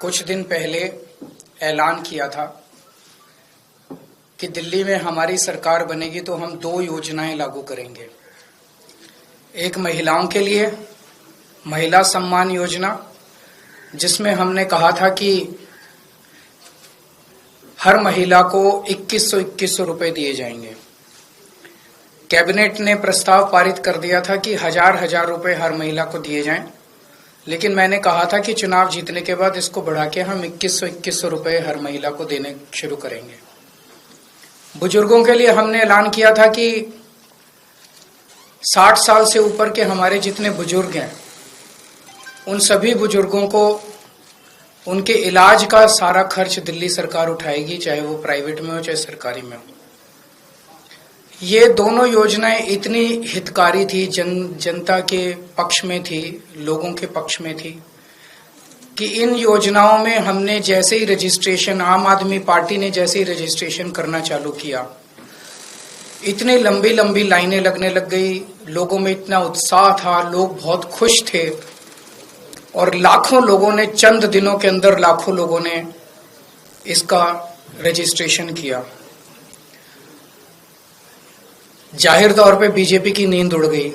कुछ दिन पहले ऐलान किया था कि दिल्ली में हमारी सरकार बनेगी तो हम 2 योजनाएं लागू करेंगे। एक महिलाओं के लिए महिला सम्मान योजना, जिसमें हमने कहा था कि हर महिला को 2100 रुपए दिए जाएंगे। कैबिनेट ने प्रस्ताव पारित कर दिया था कि 1000 रुपए हर महिला को दिए जाएं, लेकिन मैंने कहा था कि चुनाव जीतने के बाद इसको बढ़ा के हम 2100 रुपए हर महिला को देने शुरू करेंगे। बुजुर्गों के लिए हमने ऐलान किया था कि 60 साल से ऊपर के हमारे जितने बुजुर्ग हैं, उन सभी बुजुर्गों को उनके इलाज का सारा खर्च दिल्ली सरकार उठाएगी, चाहे वो प्राइवेट में हो चाहे सरकारी में हो। ये दोनों योजनाएं इतनी हितकारी थी, जनता के पक्ष में थी, लोगों के पक्ष में थी कि इन योजनाओं में हमने जैसे ही रजिस्ट्रेशन, आम आदमी पार्टी ने जैसे ही रजिस्ट्रेशन करना चालू किया, इतनी लंबी लंबी लाइनें लगने लग गई। लोगों में इतना उत्साह था, लोग बहुत खुश थे और लाखों लोगों ने, चंद दिनों के अंदर लाखों लोगों ने इसका रजिस्ट्रेशन किया। जाहिर तौर पे बीजेपी की नींद उड़ गई,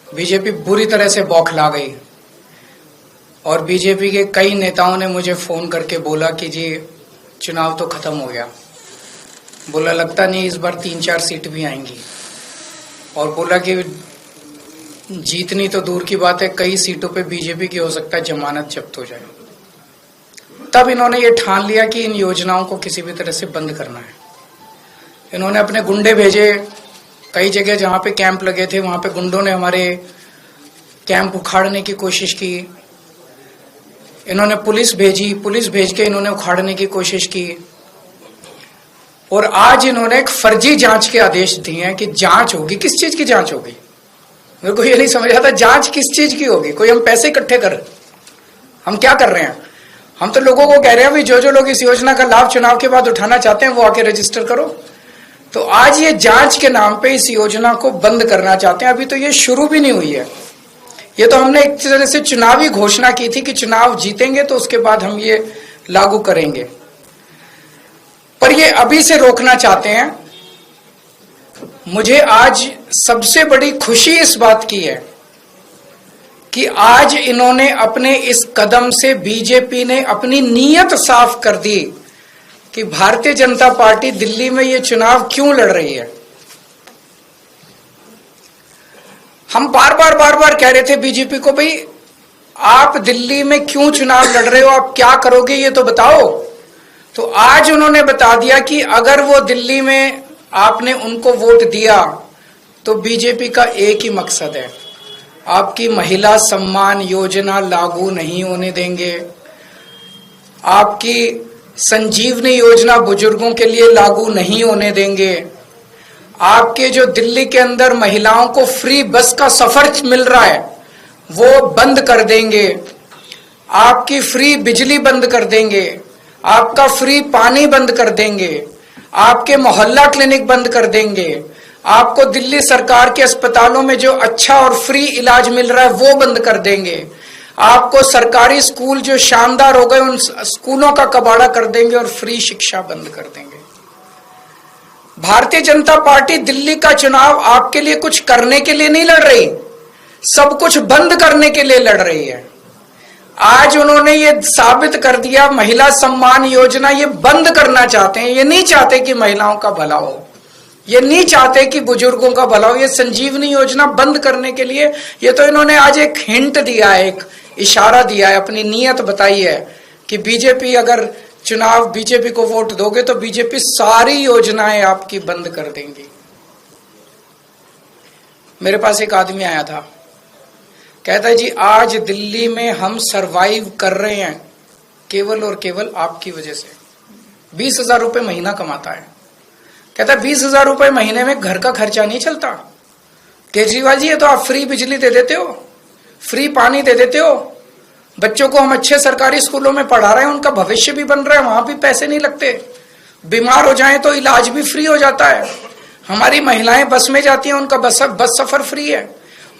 बीजेपी बुरी तरह से बौखला गई और बीजेपी के कई नेताओं ने मुझे फोन करके बोला कि जी चुनाव तो खत्म हो गया। बोला लगता नहीं इस बार 3-4 सीट भी आएंगी, और बोला कि जीतनी तो दूर की बात है, कई सीटों पे बीजेपी की हो सकता है जमानत जब्त हो जाए। तब इन्होंने ये ठान लिया कि इन योजनाओं को किसी भी तरह से बंद करना है। इन्होंने अपने गुंडे भेजे, कई जगह जहां पे कैंप लगे थे वहां पे गुंडों ने हमारे कैंप उखाड़ने की कोशिश की। इन्होंने पुलिस भेजी, पुलिस भेज के इन्होंने उखाड़ने की कोशिश की। और आज इन्होंने एक फर्जी जांच के आदेश दिए हैं कि जांच होगी। किस चीज की जांच होगी? मेरे को ये नहीं समझ आता, जांच किस चीज की होगी? कोई हम पैसे इकट्ठे कर, हम क्या कर रहे हैं? हम तो लोगों को कह रहे हैं भाई जो लोग इस योजना का लाभ चुनाव के बाद उठाना चाहते हैं वो आके रजिस्टर करो। तो आज ये जांच के नाम पे इस योजना को बंद करना चाहते हैं। अभी तो ये शुरू भी नहीं हुई है। ये तो हमने एक तरह से चुनावी घोषणा की थी कि चुनाव जीतेंगे तो उसके बाद हम ये लागू करेंगे, पर ये अभी से रोकना चाहते हैं। मुझे आज सबसे बड़ी खुशी इस बात की है कि आज इन्होंने अपने इस कदम से, बीजेपी ने अपनी नीयत साफ कर दी कि भारतीय जनता पार्टी दिल्ली में ये चुनाव क्यों लड़ रही है। हम बार बार कह रहे थे बीजेपी को, भाई आप दिल्ली में क्यों चुनाव लड़ रहे हो, आप क्या करोगे ये तो बताओ। तो आज उन्होंने बता दिया कि अगर वो दिल्ली में आपने उनको वोट दिया तो बीजेपी का एक ही मकसद है, आपकी महिला सम्मान योजना लागू नहीं होने देंगे, आपकी संजीवनी योजना बुजुर्गों के लिए लागू नहीं होने देंगे, आपके जो दिल्ली के अंदर महिलाओं को फ्री बस का सफर मिल रहा है वो बंद कर देंगे, आपकी फ्री बिजली बंद कर देंगे, आपका फ्री पानी बंद कर देंगे, आपके मोहल्ला क्लिनिक बंद कर देंगे, आपको दिल्ली सरकार के अस्पतालों में जो अच्छा और फ्री इलाज मिल रहा है वो बंद कर देंगे, आपको सरकारी स्कूल जो शानदार हो गए उन स्कूलों का कबाड़ा कर देंगे और फ्री शिक्षा बंद कर देंगे। भारतीय जनता पार्टी दिल्ली का चुनाव आपके लिए कुछ करने के लिए नहीं लड़ रही, सब कुछ बंद करने के लिए लड़ रही है। आज उन्होंने ये साबित कर दिया, महिला सम्मान योजना ये बंद करना चाहते हैं। ये नहीं चाहते कि महिलाओं का भला हो, ये नहीं चाहते कि बुजुर्गों का भला हो। ये संजीवनी योजना बंद करने के लिए ये तो इन्होंने आज एक हिंट दिया है, एक इशारा दिया है, अपनी नीयत बताई है कि बीजेपी, अगर चुनाव बीजेपी को वोट दोगे तो बीजेपी सारी योजनाएं आपकी बंद कर देंगी। मेरे पास एक आदमी आया था, कहता है जी आज दिल्ली में हम सरवाइव कर रहे हैं केवल और केवल आपकी वजह से। 20,000 रुपए महीना कमाता है, कहता है 20,000 रुपए महीने में घर का खर्चा नहीं चलता। केजरीवाल जी ये तो आप फ्री बिजली दे देते हो, फ्री पानी दे देते हो, बच्चों को हम अच्छे सरकारी स्कूलों में पढ़ा रहे हैं, उनका भविष्य भी बन रहा है, वहां भी पैसे नहीं लगते, बीमार हो जाएं तो इलाज भी फ्री हो जाता है, हमारी महिलाएं बस में जाती हैं उनका बस सफर फ्री है।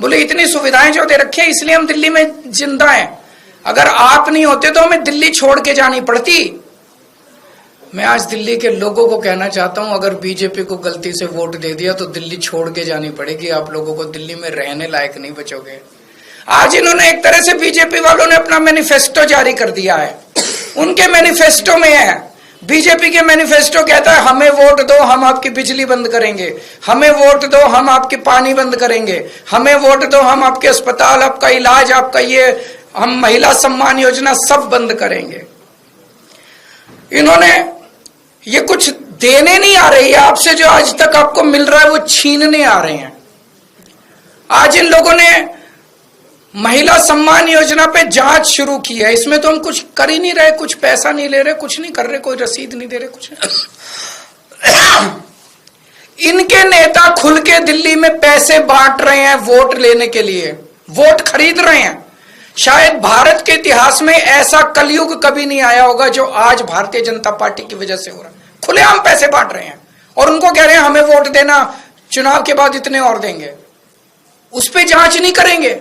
बोले इतनी सुविधाएं जो दे रखी है इसलिए हम दिल्ली में जिंदा हैं। अगर आप नहीं होते तो हमें दिल्ली छोड़ के जानी पड़ती। मैं आज दिल्ली के लोगों को कहना चाहता हूं, अगर बीजेपी को गलती से वोट दे दिया तो दिल्ली छोड़ के जानी पड़ेगी। आप लोगों को दिल्ली में रहने लायक नहीं बचोगे। आज इन्होंने एक तरह से, बीजेपी वालों ने अपना मैनिफेस्टो जारी कर दिया है। उनके मैनिफेस्टो में है, बीजेपी के मैनिफेस्टो कहता है हमें वोट दो हम आपकी बिजली बंद करेंगे, हमें वोट दो हम आपके पानी बंद करेंगे, हमें वोट दो हम आपके अस्पताल, आपका इलाज, आपका ये, हम महिला सम्मान योजना सब बंद करेंगे। इन्होंने ये कुछ देने नहीं आ रही है आपसे, जो आज तक आपको मिल रहा है वो छीनने आ रहे हैं। आज इन लोगों ने महिला सम्मान योजना पे जांच शुरू की है। इसमें तो हम कुछ कर ही नहीं रहे, कुछ पैसा नहीं ले रहे, कुछ नहीं कर रहे, कोई रसीद नहीं दे रहे, कुछ नहीं। इनके नेता खुल के दिल्ली में पैसे बांट रहे हैं वोट लेने के लिए, वोट खरीद रहे हैं। शायद भारत के इतिहास में ऐसा कलयुग कभी नहीं आया होगा जो आज भारतीय जनता पार्टी की वजह से हो रहा है। खुलेआम पैसे बांट रहे हैं और उनको कह रहे हैं हमें वोट देना, चुनाव के बाद इतने और देंगे। उस पर जांच नहीं करेंगे।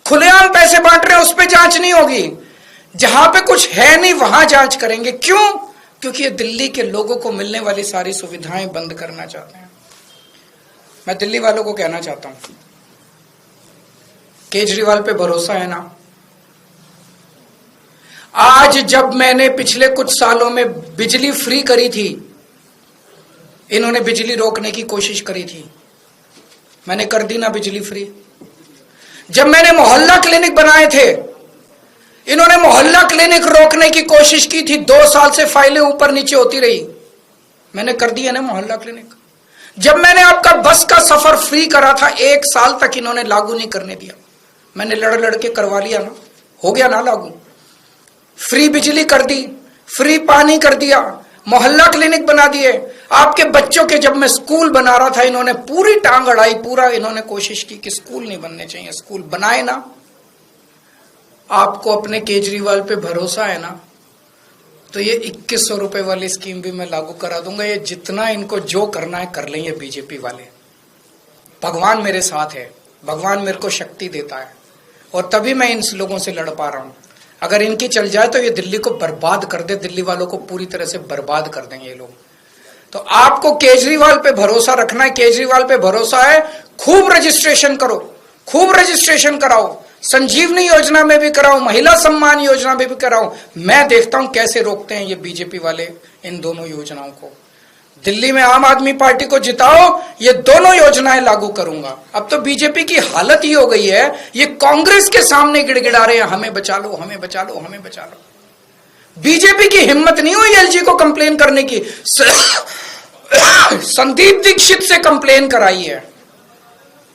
खुलेआम पैसे बांट रहे हैं, उस पर जांच नहीं होगी। जहां पे कुछ है नहीं वहां जांच करेंगे। क्यों? क्योंकि ये दिल्ली के लोगों को मिलने वाली सारी सुविधाएं बंद करना चाहते हैं। मैं दिल्ली वालों को कहना चाहता हूं, केजरीवाल पे भरोसा है ना? आज जब मैंने पिछले कुछ सालों में बिजली फ्री करी थी, इन्होंने बिजली रोकने की कोशिश करी थी, मैंने कर दी ना बिजली फ्री। जब मैंने मोहल्ला क्लिनिक बनाए थे, इन्होंने मोहल्ला क्लिनिक रोकने की कोशिश की थी। 2 साल से फाइलें ऊपर नीचे होती रही, मैंने कर दिया ना मोहल्ला क्लिनिक। जब मैंने आपका बस का सफर फ्री करा था, 1 साल तक इन्होंने लागू नहीं करने दिया, मैंने लड़ लड़ के करवा लिया ना, हो गया ना लागू। फ्री बिजली कर दी, फ्री पानी कर दिया, मोहल्ला क्लिनिक बना दिए। आपके बच्चों के जब मैं स्कूल बना रहा था, इन्होंने पूरी टांग अड़ाई, पूरा इन्होंने कोशिश की कि स्कूल नहीं बनने चाहिए, स्कूल बनाए ना। आपको अपने केजरीवाल पे भरोसा है ना, तो ये 2100 रुपए वाली स्कीम भी मैं लागू करा दूंगा। ये जितना इनको जो करना है कर लेंगे बीजेपी वाले। भगवान मेरे साथ है, भगवान मेरे को शक्ति देता है और तभी मैं इन लोगों से लड़ पा रहा हूं। अगर इनकी चल जाए तो ये दिल्ली को बर्बाद कर दे, दिल्ली वालों को पूरी तरह से बर्बाद कर देंगे ये लोग। तो आपको केजरीवाल पे भरोसा रखना है, केजरीवाल पे भरोसा है। खूब रजिस्ट्रेशन करो, खूब रजिस्ट्रेशन कराओ, संजीवनी योजना में भी कराओ, महिला सम्मान योजना में भी कराओ। मैं देखता हूं कैसे रोकते हैं ये बीजेपी वाले इन दोनों योजनाओं को। दिल्ली में आम आदमी पार्टी को जिताओ, ये दोनों योजनाएं लागू करूंगा। अब तो बीजेपी की हालत ही हो गई है, ये कांग्रेस के सामने गिड़गिड़ा रहे हैं, हमें बचा लो, हमें बचा लो, हमें बचा लो। बीजेपी की हिम्मत नहीं हुई एलजी को कंप्लेन करने की। संदीप दीक्षित से कंप्लेन कराई है।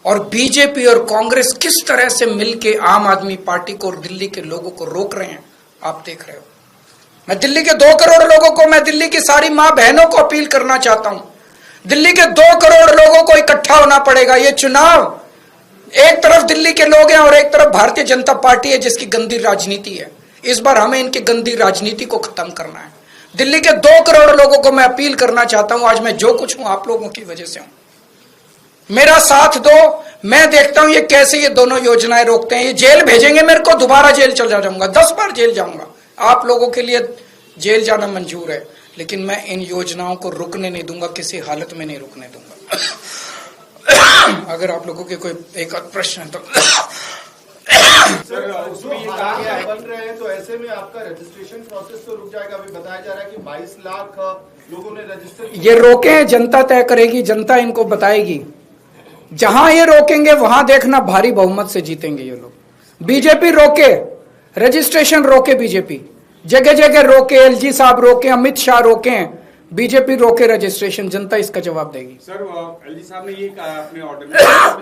और बीजेपी और कांग्रेस किस तरह से मिलकर आम आदमी पार्टी को और दिल्ली के लोगों को रोक रहे हैं, आप देख रहे हो। मैं दिल्ली के 2 करोड़ लोगों को, मैं दिल्ली की सारी मां बहनों को अपील करना चाहता हूं, दिल्ली के 2 करोड़ लोगों को इकट्ठा होना पड़ेगा। ये चुनाव, एक तरफ दिल्ली के लोग हैं और एक तरफ भारतीय जनता पार्टी है जिसकी गंदी राजनीति है। इस बार हमें इनकी गंदी राजनीति को खत्म करना है। दिल्ली के 2 करोड़ लोगों को मैं अपील करना चाहता हूं, आज मैं जो कुछ हूं आप लोगों की वजह से हूं। मेरा साथ दो, मैं देखता हूं ये कैसे ये दोनों योजनाएं रोकते हैं। ये जेल भेजेंगे मेरे को, दोबारा जेल चला जाऊंगा, 10 बार जेल जाऊंगा। आप लोगों के लिए जेल जाना मंजूर है, लेकिन मैं इन योजनाओं को रुकने नहीं दूंगा, किसी हालत में नहीं रुकने दूंगा। अगर आप लोगों के कोई एक और प्रश्न है तो सर, उसमें ये कहा गया है बन रहे हैं तो ऐसे में आपका रजिस्ट्रेशन प्रोसेस तो रुक जाएगा। अभी बताया जा रहा है कि 22 लाख लोगों ने रजिस्टर। ये रोके हैं, जनता तय करेगी, जनता इनको बताएगी। जहां ये रोकेंगे वहां देखना भारी बहुमत से जीतेंगे ये लोग। बीजेपी रोके, रजिस्ट्रेशन रोके, बीजेपी जगह जगह रोके, एलजी साहब रोके, अमित शाह रोके, बीजेपी रोके रजिस्ट्रेशन, जनता इसका जवाब देगी। सर, एलजी साहब ने ये कहा अपने ऑर्डर में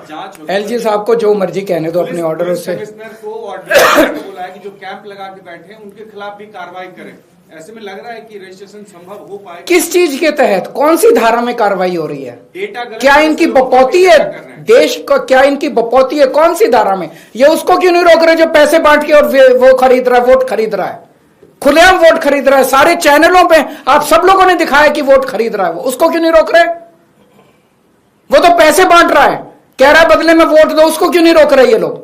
जांच होगी। एलजी साहब को जो मर्जी कहने दो अपने ऑर्डर से। कमिश्नर को ऑर्डर बोला है कि जो कैंप लगा के बैठे हैं उनके खिलाफ भी कार्रवाई करें। ऐसे में लग रहा है कि रजिस्ट्रेशन संभव हो पाएगा। किस चीज के तहत, कौन सी धारा में कार्रवाई हो रही है? डेटा क्या इनकी बपौती है देश को? क्या इनकी बपौती है? कौन सी धारा में? ये उसको क्यों नहीं रोक रहे जो पैसे बांट के और वो खरीद रहा है, वोट खरीद रहा है, खुलेआम वोट खरीद रहा है। सारे चैनलों पे आप सब लोगों ने दिखाया कि वोट खरीद रहा है, वो उसको क्यों नहीं रोक रहे? वो तो पैसे बांट रहा है, कह रहा है बदले में वोट दो, उसको क्यों नहीं रोक रहे ये लोग?